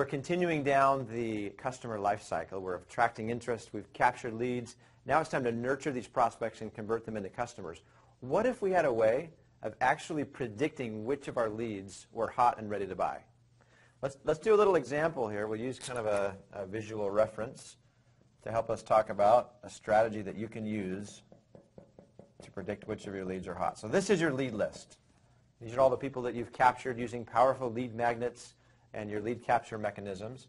we're continuing down the customer life cycle. We're attracting interest. We've captured leads. Now it's time to nurture these prospects and convert them into customers. What if we had a way of actually predicting which of our leads were hot and ready to buy? Let's do a little example here. We'll use kind of a visual reference to help us talk about a strategy that you can use to predict which of your leads are hot. So this is your lead list. These are all the people that you've captured using powerful lead magnets and your lead capture mechanisms.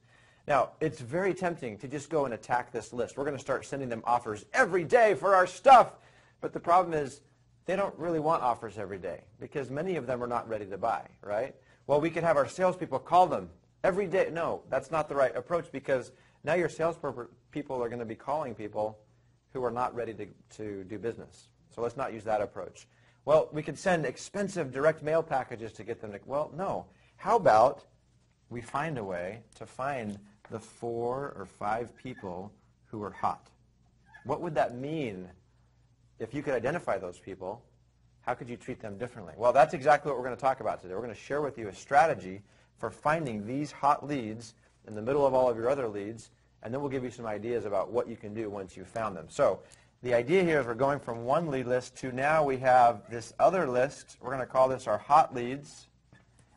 Now, it's very tempting to just go and attack this list. We're going to start sending them offers every day for our stuff. But the problem is they don't really want offers every day because many of them are not ready to buy, right? Well, we could have our salespeople call them every day. No, that's not the right approach because now your salespeople are going to be calling people who are not ready to do business. So let's not use that approach. Well, we could send expensive direct mail packages to get them to, well, no. How about we find a way to find the 4 or 5 people who are hot? What would that mean if you could identify those people? How could you treat them differently? Well, that's exactly what we're going to talk about today. We're going to share with you a strategy for finding these hot leads in the middle of all of your other leads, and then we'll give you some ideas about what you can do once you've found them. So the idea here is we're going from one lead list to now we have this other list. We're going to call this our hot leads,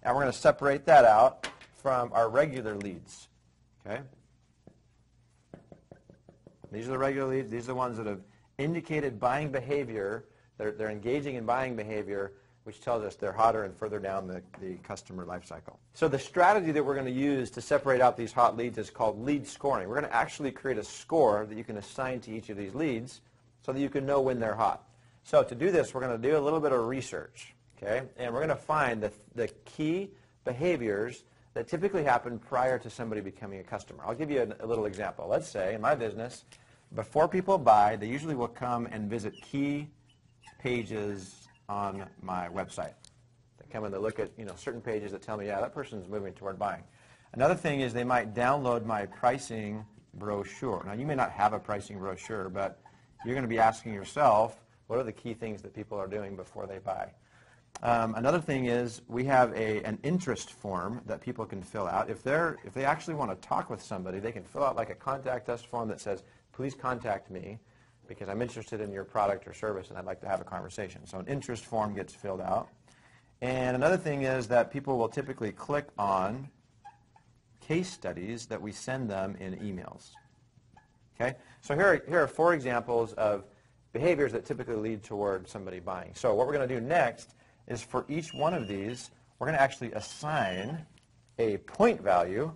and we're going to separate that out from our regular leads. Okay? These are the regular leads. These are the ones that have indicated buying behavior. They're engaging in buying behavior, which tells us they're hotter and further down the customer life cycle. So the strategy that we're going to use to separate out these hot leads is called lead scoring. We're going to actually create a score that you can assign to each of these leads so that you can know when they're hot. So to do this, we're going to do a little bit of research, okay? And we're going to find the key behaviors that typically happen prior to somebody becoming a customer. I'll give you a little example. Let's say in my business, before people buy, they usually will come and visit key pages on my website. They come and they look at certain pages that tell me, yeah, that person's moving toward buying. Another thing is they might download my pricing brochure. Now, you may not have a pricing brochure, but you're going to be asking yourself, what are the key things that people are doing before they buy? Another thing is we have an interest form that people can fill out. If they actually want to talk with somebody, they can fill out like a contact us form that says, please contact me because I'm interested in your product or service and I'd like to have a conversation. So an interest form gets filled out. And another thing is that people will typically click on case studies that we send them in emails. Okay? So here are 4 examples of behaviors that typically lead toward somebody buying. So what we're going to do next is for each one of these, we're going to actually assign a point value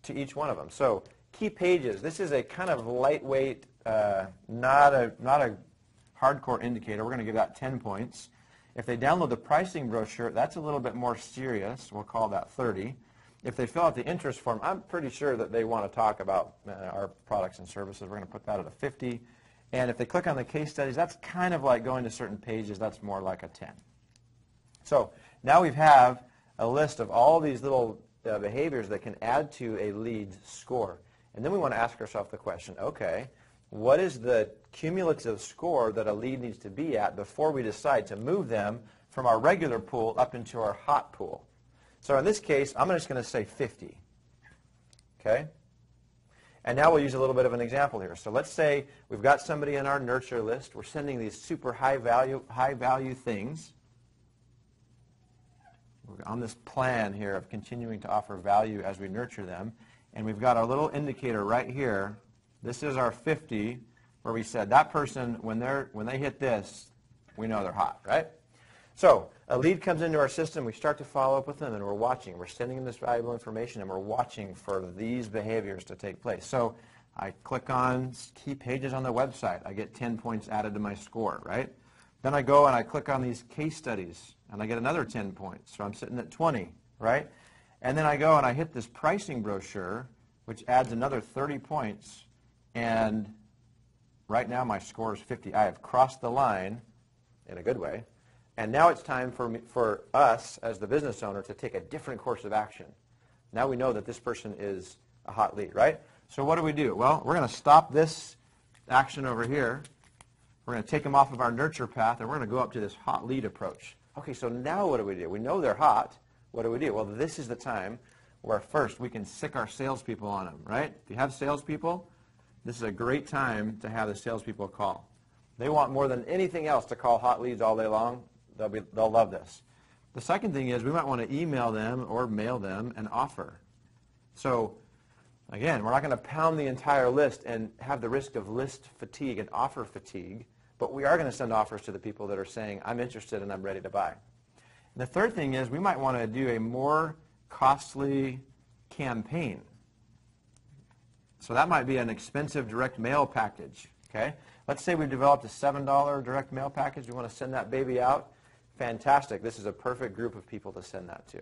to each one of them. So key pages, this is a kind of lightweight, not a hardcore indicator. We're going to give that 10 points. If they download the pricing brochure, that's a little bit more serious. We'll call that 30. If they fill out the interest form, I'm pretty sure that they want to talk about our products and services. We're going to put that at a 50. And if they click on the case studies, that's kind of like going to certain pages. That's more like a 10. So now we have a list of all these little behaviors that can add to a lead score. And then we want to ask ourselves the question, okay, what is the cumulative score that a lead needs to be at before we decide to move them from our regular pool up into our hot pool? So in this case, I'm just going to say 50. Okay? And now we'll use a little bit of an example here. So let's say we've got somebody in our nurture list. We're sending these super high value things. We're on this plan here of continuing to offer value as we nurture them. And we've got our little indicator right here. This is our 50, where we said that person, when they hit this, we know they're hot, right? So a lead comes into our system. We start to follow up with them, and we're watching. We're sending them this valuable information, and we're watching for these behaviors to take place. So I click on key pages on the website. I get 10 points added to my score, right? Then I go and I click on these case studies, and I get another 10 points. So I'm sitting at 20, right? And then I go and I hit this pricing brochure, which adds another 30 points. And right now my score is 50. I have crossed the line in a good way. And now it's time for us, as the business owner, to take a different course of action. Now we know that this person is a hot lead, right? So what do? Well, we're going to stop this action over here. We're going to take them off of our nurture path, and we're going to go up to this hot lead approach. Okay, so now what do? We know they're hot. What do? Well, this is the time where first we can sick our salespeople on them, right? If you have salespeople, this is a great time to have the salespeople call. They want more than anything else to call hot leads all day long. They'll love this. The second thing is we might want to email them or mail them an offer. So again, we're not going to pound the entire list and have the risk of list fatigue and offer fatigue, but we are going to send offers to the people that are saying, I'm interested and I'm ready to buy. And the third thing is we might want to do a more costly campaign. So that might be an expensive direct mail package. Okay? Let's say we've developed a $7 direct mail package. We want to send that baby out. Fantastic. This is a perfect group of people to send that to.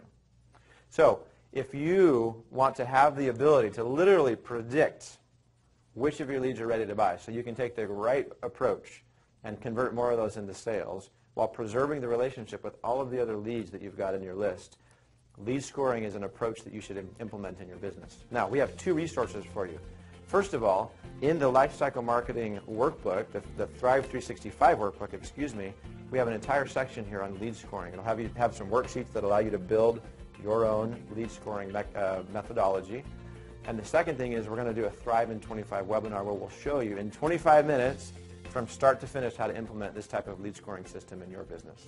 So if you want to have the ability to literally predict which of your leads are ready to buy, so you can take the right approach and convert more of those into sales while preserving the relationship with all of the other leads that you've got in your list, lead scoring is an approach that you should implement in your business. Now, we have 2 resources for you. First of all, in the Lifecycle Marketing Workbook, the Thrive 365 Workbook, we have an entire section here on lead scoring. It'll have you have some worksheets that allow you to build your own lead scoring methodology. And the second thing is we're going to do a Thrive in 25 webinar where we'll show you in 25 minutes from start to finish how to implement this type of lead scoring system in your business.